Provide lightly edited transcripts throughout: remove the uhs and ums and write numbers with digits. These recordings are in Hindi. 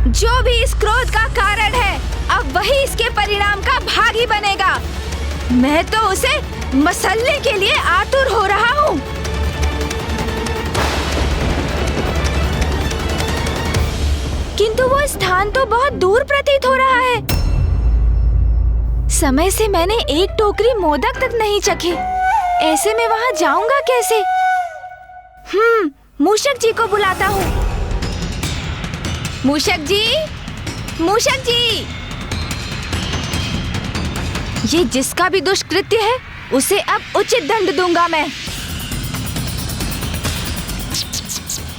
जो भी इस क्रोध का कारण है, अब वही इसके परिणाम का भागी बनेगा। मैं तो उसे मसलने के लिए आतुर हो रहा हूँ। किंतु वो स्थान तो बहुत दूर प्रतीत हो रहा है। समय से मैंने एक टोकरी मोदक तक नहीं चखे। ऐसे में वहाँ जाऊंगा कैसे? मूषक जी को बुलाता हूँ। मूषक जी, मूषक जी! ये जिसका भी दुष्कृत्य है, उसे अब उचित दंड दूंगा मैं।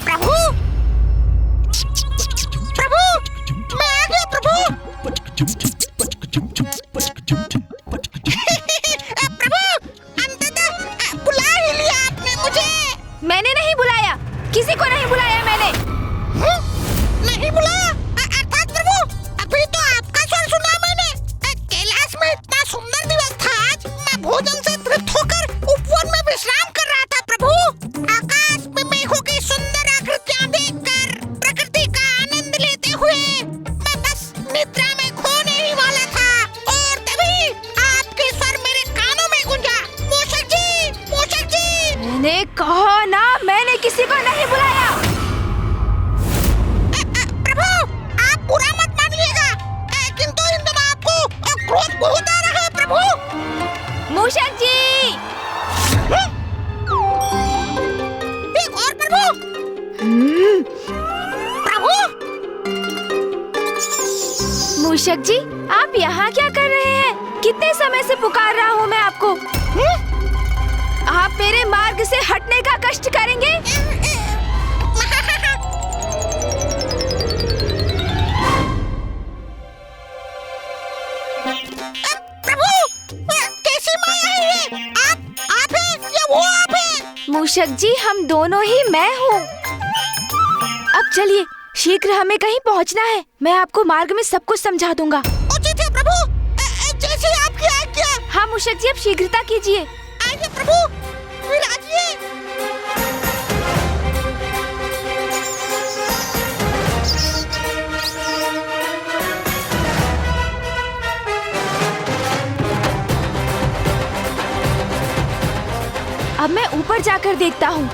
प्रभु, प्रभु, मैं आ गया प्रभु। प्रभु, अंततः बुला ही लिया आपने मुझे। मैंने नहीं बुलाया, किसी को नहीं बुलाया मैंने। नहीं बुलाया? अर्थात प्रभु, अभी तो आपका स्वर सुना मैंने। कैलाश में इतना सुंदर दिवस था आज। मैं भोजन से तृप्त होकर उपवन में विश्राम कर रहा था प्रभु। आकाश में मेघों की सुंदर आकृतियां देखकर प्रकृति का आनंद लेते हुए मैं बस निद्रा में खोने ही वाला था, और तभी आपके स्वर मेरे कानों में गूंजा। मूषक जी, मूषक जी! मैंने कहा ना, मैंने किसी को नहीं बुलाया। बुरा मत मानिएगा, किंतु इन दिनों आपको क्रोध बहुत आ रहा है प्रभु। मूषक जी! एक और प्रभु। प्रभु! मूषक जी, आप यहाँ क्या कर रहे हैं? कितने समय से पुकार रहा हूँ मैं आपको। आप मेरे मार्ग से हटने का कष्ट करेंगे? प्रभु, कैसी माया है ये? आप हैं या वो आप हैं? मूषक जी, हम दोनों ही मैं हूँ। अब चलिए, शीघ्र हमें कहीं पहुँचना है। मैं आपको मार्ग में सब कुछ समझा दूंगा। उचित है प्रभु, जैसे आपकी आज्ञा। हाँ मूषक जी, अब शीघ्रता कीजिए। आइए प्रभु, विराजिए। अब मैं ऊपर जाकर देखता हूँ।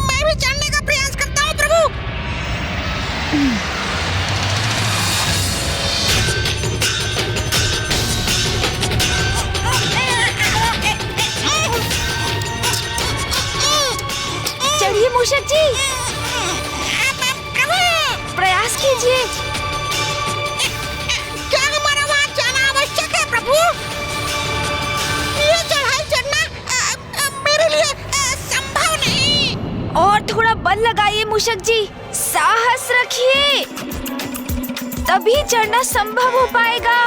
मैं भी जानने का प्रयास करता हूँ प्रभु। चढ़िए मूषक जी, प्रभु, प्रयास कीजिए। क्या हमारा वहाँ जाना आवश्यक है प्रभु? ये चढ़ाई चढ़ना मेरे लिए संभव नहीं। और थोड़ा बल लगाइए मूषक जी, साहस रखिए, तभी चढ़ना संभव हो पाएगा।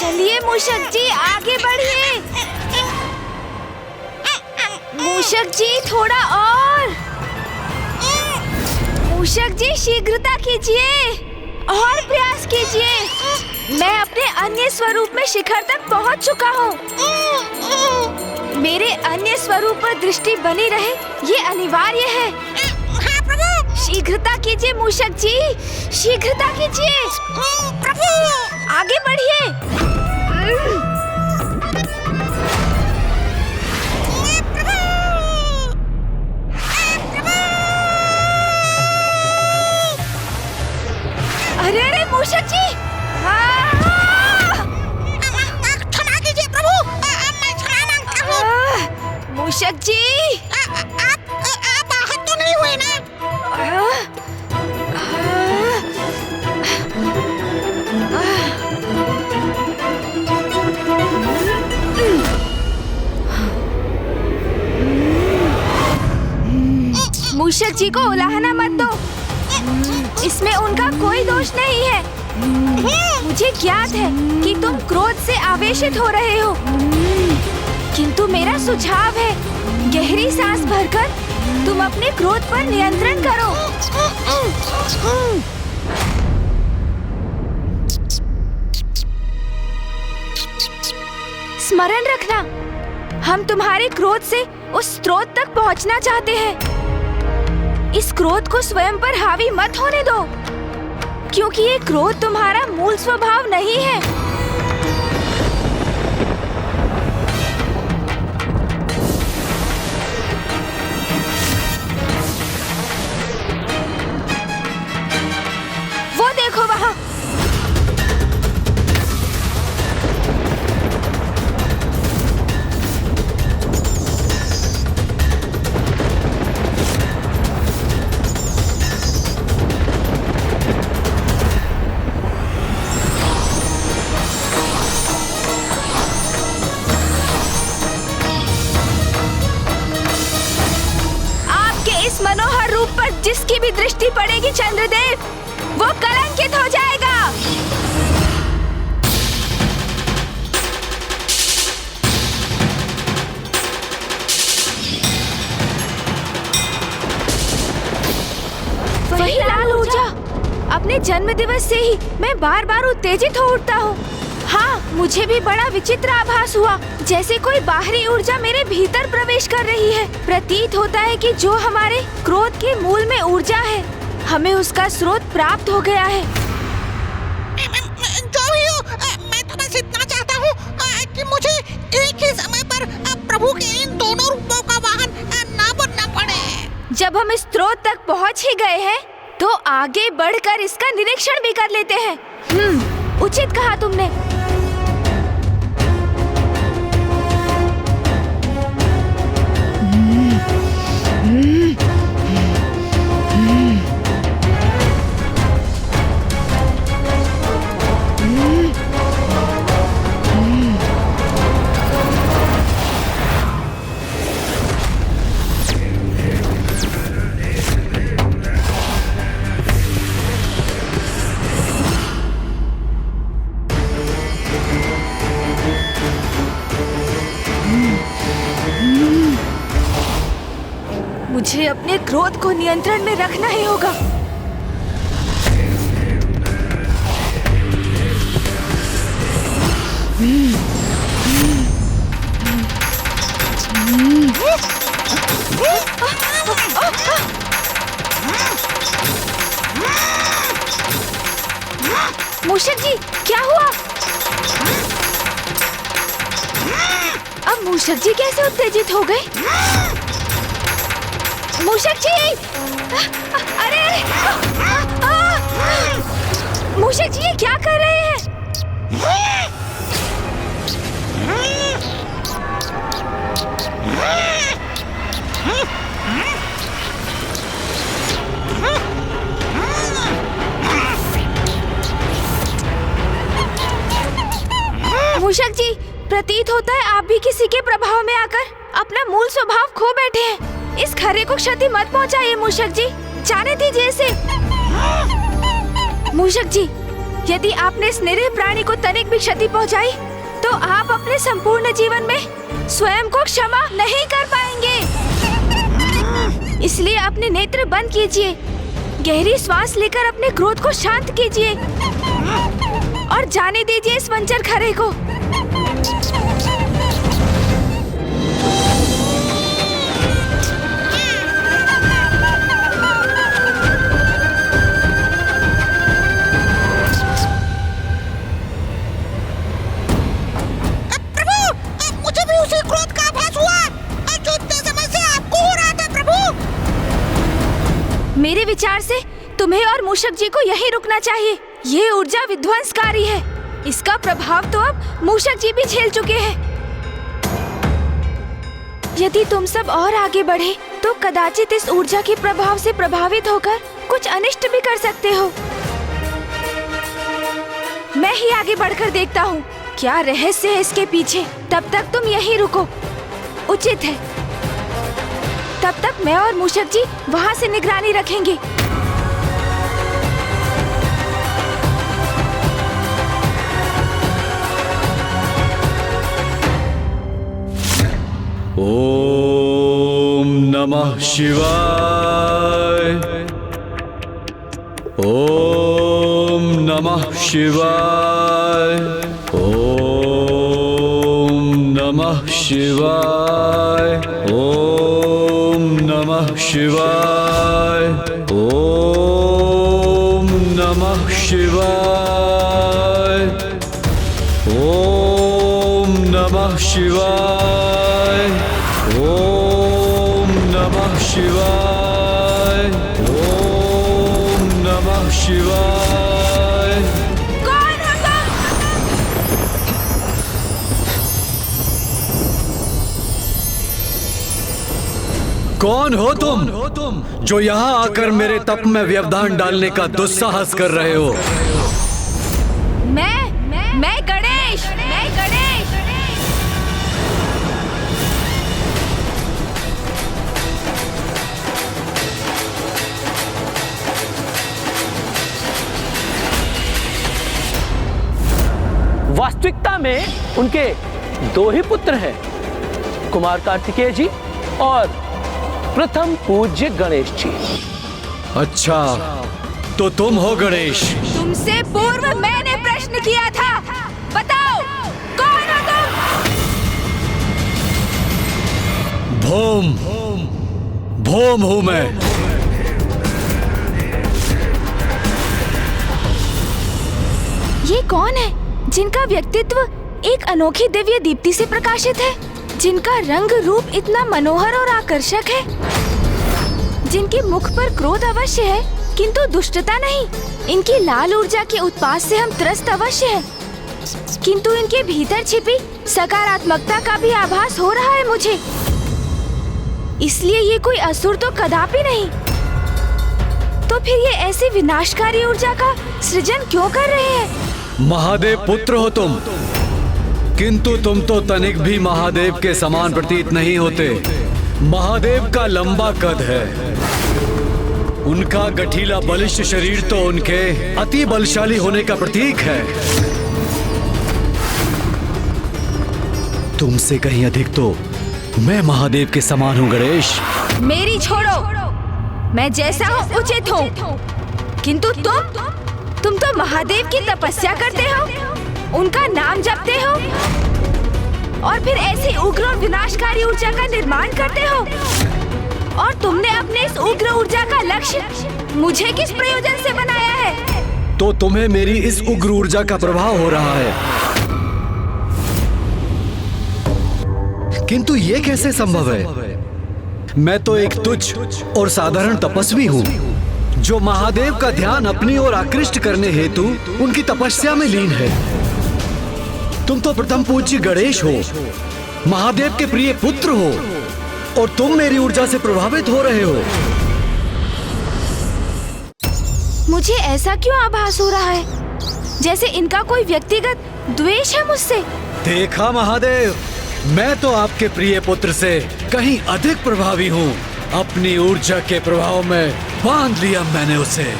चलिए मूषक जी, आगे बढ़िए। मूषक जी, थोड़ा और। मूषक जी, शीघ्रता कीजिए और प्रयास कीजिए। मैं अपने अन्य स्वरूप में शिखर तक पहुंच चुका हूँ। मेरे अन्य स्वरूप पर दृष्टि बनी रहे, ये अनिवार्य है। हाँ प्रभु। शीघ्रता कीजिए मूषक जी, शीघ्रता कीजिए। प्रभु, आगे बढ़िए। अरे अरे मूषक जी, क्षमा कीजिए प्रभु, मैं क्षमा मांगता हूँ। मूषक जी, आप आहत तो नहीं हुए ना? मूषक जी को उलाहना मत दो। इसमें उनका कोई दोष नहीं है। मुझे ज्ञात है कि तुम क्रोध से आवेशित हो रहे हो, किंतु मेरा सुझाव है, गहरी सांस भरकर तुम अपने क्रोध पर नियंत्रण करो। स्मरण रखना, हम तुम्हारे क्रोध से उस स्रोत तक पहुंचना चाहते हैं। इस क्रोध को स्वयं पर हावी मत होने दो, क्योंकि ये क्रोध तुम्हारा मूल स्वभाव नहीं है। वो देखो वहाँ। मनोहर रूप पर जिसकी भी दृष्टि पड़ेगी चंद्रदेव, वो कलंकित हो जाएगा। वही लाल ऊर्जा। अपने जन्म दिवस से ही मैं बार बार उत्तेजित हो उठता हूँ। हाँ, मुझे भी बड़ा विचित्र आभास हुआ, जैसे कोई बाहरी ऊर्जा मेरे भीतर प्रवेश कर रही है। प्रतीत होता है कि जो हमारे क्रोध के मूल में ऊर्जा है, हमें उसका स्रोत प्राप्त हो गया है। जो भी हो, मैं तो बस इतना चाहता हूँ कि मुझे एक ही समय पर प्रभु के इन दोनों रूपों का वाहन ना बनना पड़े। जब हम इस स्रोत तक पहुँच ही गए हैं, तो आगे बढ़कर इसका निरीक्षण भी कर लेते हैं। उचित कहा तुमने। मुझे अपने क्रोध को नियंत्रण में रखना ही होगा। मूषक जी, क्या हुआ? अब मूषक जी कैसे उत्तेजित हो गए? मूषक जी! अरे! मूषक जी, ये क्या कर रहे हैं? मूषक जी, प्रतीत होता है आप भी किसी के प्रभाव में आकर अपना मूल स्वभाव खो बैठे हैं। इस खरे को क्षति मत पहुंचाइए मूषक जी, जाने दीजिए इसे। मूषक जी, यदि आपने इस निरीह प्राणी को तनिक भी क्षति पहुंचाई, तो आप अपने संपूर्ण जीवन में स्वयं को क्षमा नहीं कर पाएंगे। इसलिए अपने नेत्र बंद कीजिए, गहरी श्वास लेकर अपने क्रोध को शांत कीजिए और जाने दीजिए इस वंचर खरे को। मेरे विचार से तुम्हें और मूषक जी को यहीं रुकना चाहिए। ये ऊर्जा विध्वंसकारी है, इसका प्रभाव तो अब मूषक जी भी झेल चुके हैं। यदि तुम सब और आगे बढ़े तो कदाचित इस ऊर्जा के प्रभाव से प्रभावित होकर कुछ अनिष्ट भी कर सकते हो। मैं ही आगे बढ़कर देखता हूँ क्या रहस्य है इसके पीछे। तब तक तुम यहीं रुको, उचित है। तब तक मैं और मूषक जी वहाँ से निगरानी रखेंगे। ओम नमः शिवाय। ओम नमः शिवाय। ओम नमः शिवाय। ओम नमः शिवाय। ओम नमः शिवाय। ओम नमः शिवाय। ओम नमः शिवाय। ओम नमः शिवाय। कौन हो तुम? कौन हो तुम जो यहाँ आकर मेरे तप में व्यवधान डालने का दुस्साहस कर रहे हो? मैं गणेश। वास्तविकता में उनके 2 ही पुत्र हैं, कुमार कार्तिकेय जी और प्रथम पूज्य गणेश जी। अच्छा, तो तुम हो गणेश। तुमसे पूर्व मैंने प्रश्न किया था, बताओ कौन हो तुम? भोम हूं मैं। ये कौन है जिनका व्यक्तित्व एक अनोखी दिव्य दीप्ति से प्रकाशित है, जिनका रंग रूप इतना मनोहर और आकर्षक है, जिनके मुख पर क्रोध अवश्य है किंतु दुष्टता नहीं, इनकी लाल ऊर्जा के उत्पात से हम त्रस्त अवश्य हैं, किंतु इनके भीतर छिपी सकारात्मकता का भी आभास हो रहा है मुझे। इसलिए ये कोई असुर तो कदापि नहीं। तो फिर ये ऐसी विनाशकारी ऊर्जा का सृजन क्यों कर रहे हैं? महादेव पुत्र हो तुम, किंतु तुम तो तनिक भी महादेव के समान प्रतीत नहीं होते। महादेव का लंबा कद है, उनका गठीला बलिष्ठ शरीर तो उनके अति बलशाली होने का प्रतीक है। तुमसे कहीं अधिक तो मैं महादेव के समान हूँ गणेश। मेरी छोड़ो, मैं जैसा हूँ उचित हूँ, किंतु तुम तो महादेव की तपस्या करते हो, उनका नाम जपते हो और फिर ऐसी उग्र और विनाशकारी ऊर्जा का निर्माण करते हो। और तुमने अपने इस उग्र ऊर्जा का लक्ष्य मुझे किस प्रयोजन से बनाया है? तो तुम्हें मेरी इस उग्र ऊर्जा का प्रभाव हो रहा है, किंतु ये कैसे संभव है? मैं तो एक तुच्छ और साधारण तपस्वी हूँ जो महादेव का ध्यान अपनी ओर आकृष्ट करने हेतु उनकी तपस्या में लीन है। तुम तो प्रथम पूज्य गणेश हो, महादेव के प्रिय पुत्र हो, और तुम मेरी ऊर्जा से प्रभावित हो रहे हो। मुझे ऐसा क्यों आभास हो रहा है जैसे इनका कोई व्यक्तिगत द्वेष है मुझसे? देखा महादेव, मैं तो आपके प्रिय पुत्र से कहीं अधिक प्रभावी हूँ। अपनी ऊर्जा के प्रभाव में बांध लिया मैंने उसे।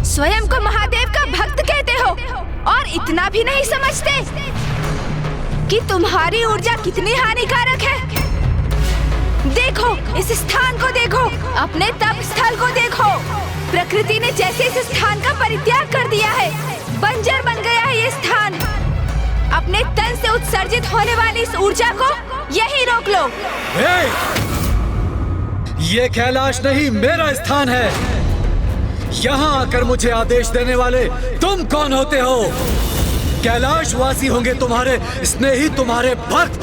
स्वयं को महादेव का भक्त कहते हो और इतना भी नहीं समझते कि तुम्हारी ऊर्जा कितनी हानिकारक है। देखो, इस स्थान को देखो, अपने तप स्थल को देखो। प्रकृति ने जैसे इस स्थान का परित्याग कर दिया है, बंजर बन गया है ये स्थान। अपने तन से उत्सर्जित होने वाली इस ऊर्जा को यही रोक लो। ये कैलाश नहीं मेरा स्थान है। यहाँ आकर मुझे आदेश देने वाले तुम कौन होते हो? कैलाश वासी होंगे तुम्हारे स्नेही, तुम्हारे भक्त,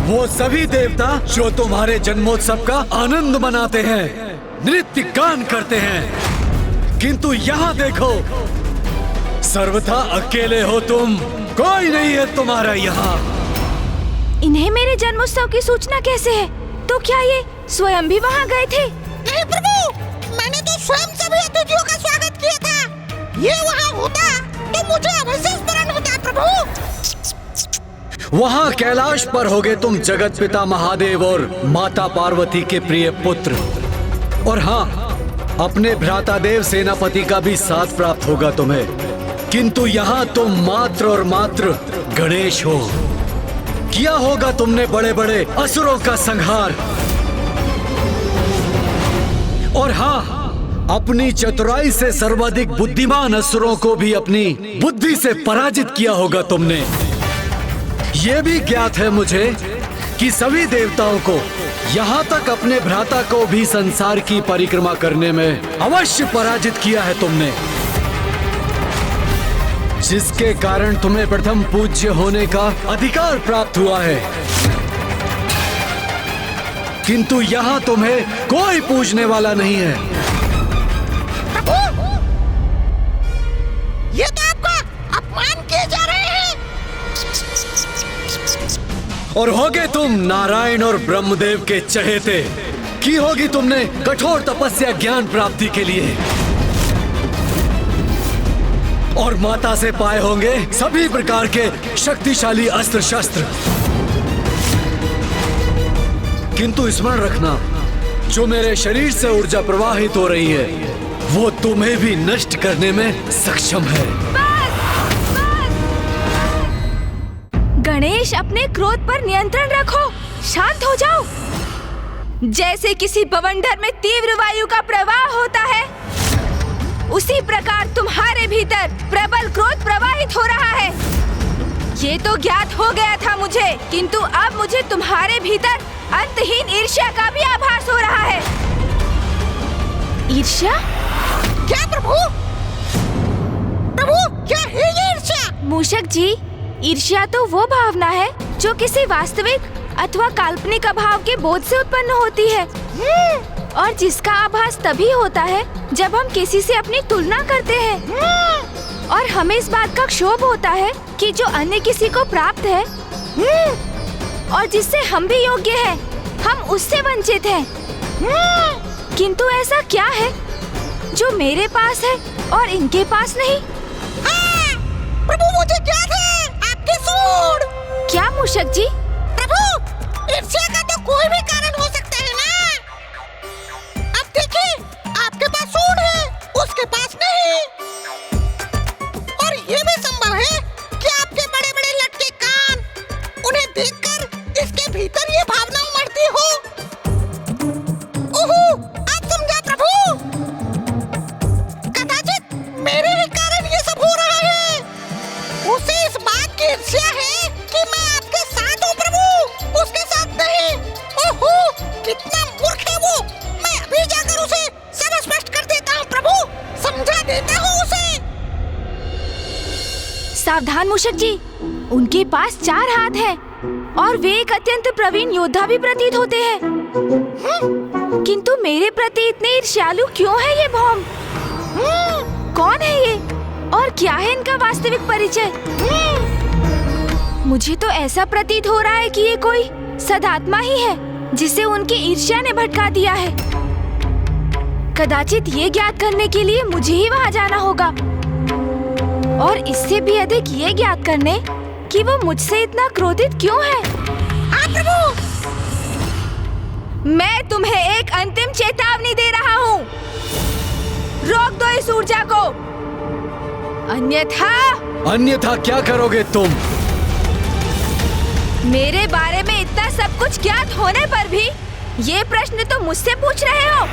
वो सभी देवता जो तुम्हारे जन्मोत्सव का आनंद मनाते हैं, नृत्य गान करते हैं। किंतु यहाँ देखो, सर्वथा अकेले हो तुम, कोई नहीं है तुम्हारा यहाँ। इन्हें मेरे जन्मोत्सव की सूचना कैसे है? तो क्या ये स्वयं भी वहाँ गए थे? नहीं प्रभु, मैंने तो स्वयं सभी अतिथियों का स्वागत किया था। ये वहाँ होता तो मुझे अवश्य स्मरण होता प्रभु। वहां कैलाश पर होगे तुम जगत पिता महादेव और माता पार्वती के प्रिय पुत्र। और हाँ, अपने भ्राता देव सेनापति का भी साथ प्राप्त होगा तुम्हें। किंतु यहाँ तुम मात्र और मात्र गणेश हो। किया होगा तुमने बड़े बड़े असुरों का संहार। और हाँ, अपनी चतुराई से सर्वाधिक बुद्धिमान असुरों को भी अपनी बुद्धि से पराजित किया होगा तुमने। यह भी ज्ञात है मुझे कि सभी देवताओं को, यहाँ तक अपने भ्राता को भी संसार की परिक्रमा करने में अवश्य पराजित किया है तुमने, जिसके कारण तुम्हें प्रथम पूज्य होने का अधिकार प्राप्त हुआ है। किंतु यहाँ तुम्हें कोई पूजने वाला नहीं है। ये तो आपका अपमान किए जा रहे हैं। और होगे तुम नारायण और ब्रह्मदेव के चहेते। की होगी तुमने कठोर तपस्या ज्ञान प्राप्ति के लिए, और माता से पाए होंगे सभी प्रकार के शक्तिशाली अस्त्र शस्त्र। किंतु स्मरण रखना, जो मेरे शरीर से ऊर्जा प्रवाहित हो रही है वो तुम्हें भी नष्ट करने में सक्षम है। गणेश, अपने क्रोध पर नियंत्रण रखो, शांत हो जाओ। जैसे किसी बवंडर में तीव्र वायु का प्रवाह होता है, उसी प्रकार तुम्हारे भीतर प्रबल क्रोध प्रवाहित हो रहा है। ये तो ज्ञात हो गया था मुझे, किंतु अब मुझे तुम्हारे भीतर अंतहीन ईर्ष्या का भी आभास हो रहा है। ईर्ष्या? क्या प्रभु? प्रभु, क्या है ये ईर्ष्या? मूषक जी, ईर्ष्या तो वो भावना है जो किसी वास्तविक अथवा काल्पनिक अभाव के बोध से उत्पन्न होती है, और जिसका आभास तभी होता है जब हम किसी से अपनी तुलना करते हैं, और हमें इस बात का क्षोभ होता है कि जो अन्य किसी को प्राप्त है और जिससे हम भी योग्य हैं, हम उससे वंचित हैं। किंतु ऐसा क्या है जो मेरे पास है और इनके पास नहीं? हाँ, प्रभु, मुझे ज्ञात है आपके सूंड। क्या मूषक जी? प्रभु, ईर्ष्या का तो कोई भी कारण हो सकता है ना। अब देखिए, आपके पास सूंड है, उसके पास नहीं। और ये भी संभव है कि आपके बड़े-बड़े लटके कान, उन्हें देखकर इसके भीतर ये भावना उमड़ती हो। ओहो, आप समझा प्रभु। कदाचित मेरे ही कारण ये सब हो रहा है। उसे इस बात की ईर्ष्या है कि मैं आपके साथ हूँ प्रभु, उसके साथ नहीं। ओहो, कितना मूर्ख है वो। मैं अभी जाकर उसे सब स्पष्ट कर देता हूँ प्रभु, समझा देता हूँ उसे। सावधान मूषक जी, उनके पास 4 हाथ हैं और वे एक अत्यंत प्रवीण योद्धा भी प्रतीत होते हैं। किंतु मेरे प्रति इतने ईर्ष्यालु क्यों है ये भौम? कौन है ये और क्या है इनका वास्तविक परिचय? मुझे तो ऐसा प्रतीत हो रहा है कि ये कोई सदात्मा ही है जिसे उनकी ईर्ष्या ने भटका दिया है। कदाचित ये ज्ञात करने के लिए मुझे ही वहाँ जाना होगा, और इससे भी अधिक ये ज्ञात करने कि वो मुझसे इतना क्रोधित क्यों है। प्रभु, मैं तुम्हें एक अंतिम चेतावनी दे रहा हूँ, रोक दो इस ऊर्जा को, अन्यथा क्या करोगे तुम? मेरे बारे में इतना सब कुछ ज्ञात होने पर भी ये प्रश्न तो मुझसे पूछ रहे हो।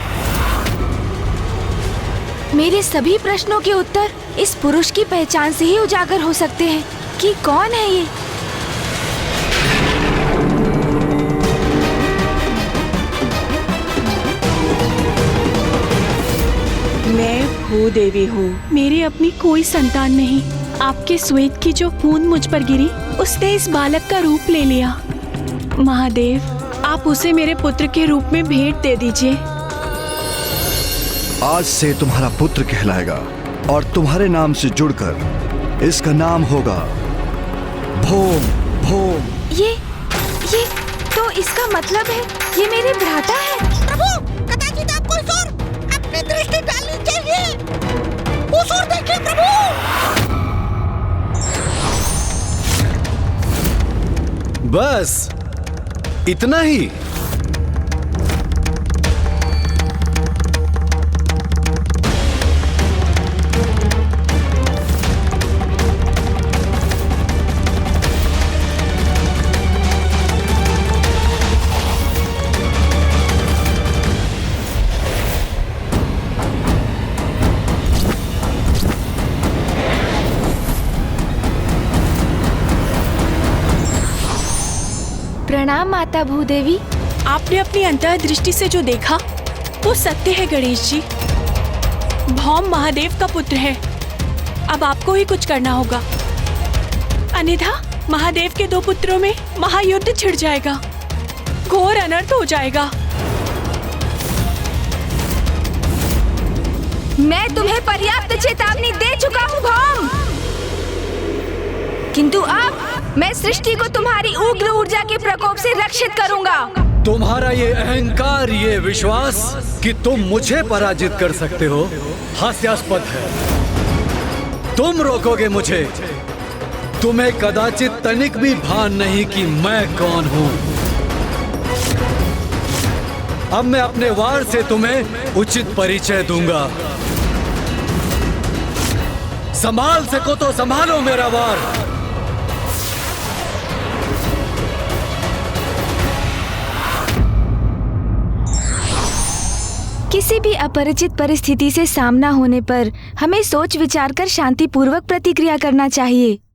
मेरे सभी प्रश्नों के उत्तर इस पुरुष की पहचान से ही उजागर हो सकते हैं कि कौन है ये। मैं भूदेवी हूँ। मेरी अपनी कोई संतान नहीं। आपके श्वेत की जो बूंद मुझ पर गिरी, उसने इस बालक का रूप ले लिया। महादेव, आप उसे मेरे पुत्र के रूप में भेंट दे दीजिए। आज से तुम्हारा पुत्र कहलाएगा और तुम्हारे नाम से जुड़कर इसका नाम होगा भोम भोम। ये तो इसका मतलब है ये मेरे भ्राता है। प्रभु, कदाचित आपको इस ओर अपनी दृष्टि डालनी चाहिए। उस ओर देखिए प्रभु। बस इतना ही? प्रणाम माता भूदेवी। आपने अपनी अंतर्दृष्टि से जो देखा वो सत्य है गणेश जी। भौम महादेव का पुत्र है। अब आपको ही कुछ करना होगा, अन्यथा महादेव के 2 पुत्रों में महायुद्ध छिड़ जाएगा, घोर अनर्थ हो जाएगा। मैं तुम्हें पर्याप्त चेतावनी दे चुका हूँ भौम, किंतु अब मैं सृष्टि को तुम्हारी उग्र ऊर्जा के प्रकोप से रक्षित करूंगा। तुम्हारा ये अहंकार, ये विश्वास कि तुम मुझे पराजित कर सकते हो, हास्यास्पद है। तुम रोकोगे मुझे? तुम्हें कदाचित तनिक भी भान नहीं कि मैं कौन हूं। अब मैं अपने वार से तुम्हें उचित परिचय दूंगा। संभाल सको तो संभालो मेरा वार। किसी भी अपरिचित परिस्थिति से सामना होने पर हमें सोच विचार कर शांतिपूर्वक प्रतिक्रिया करना चाहिए।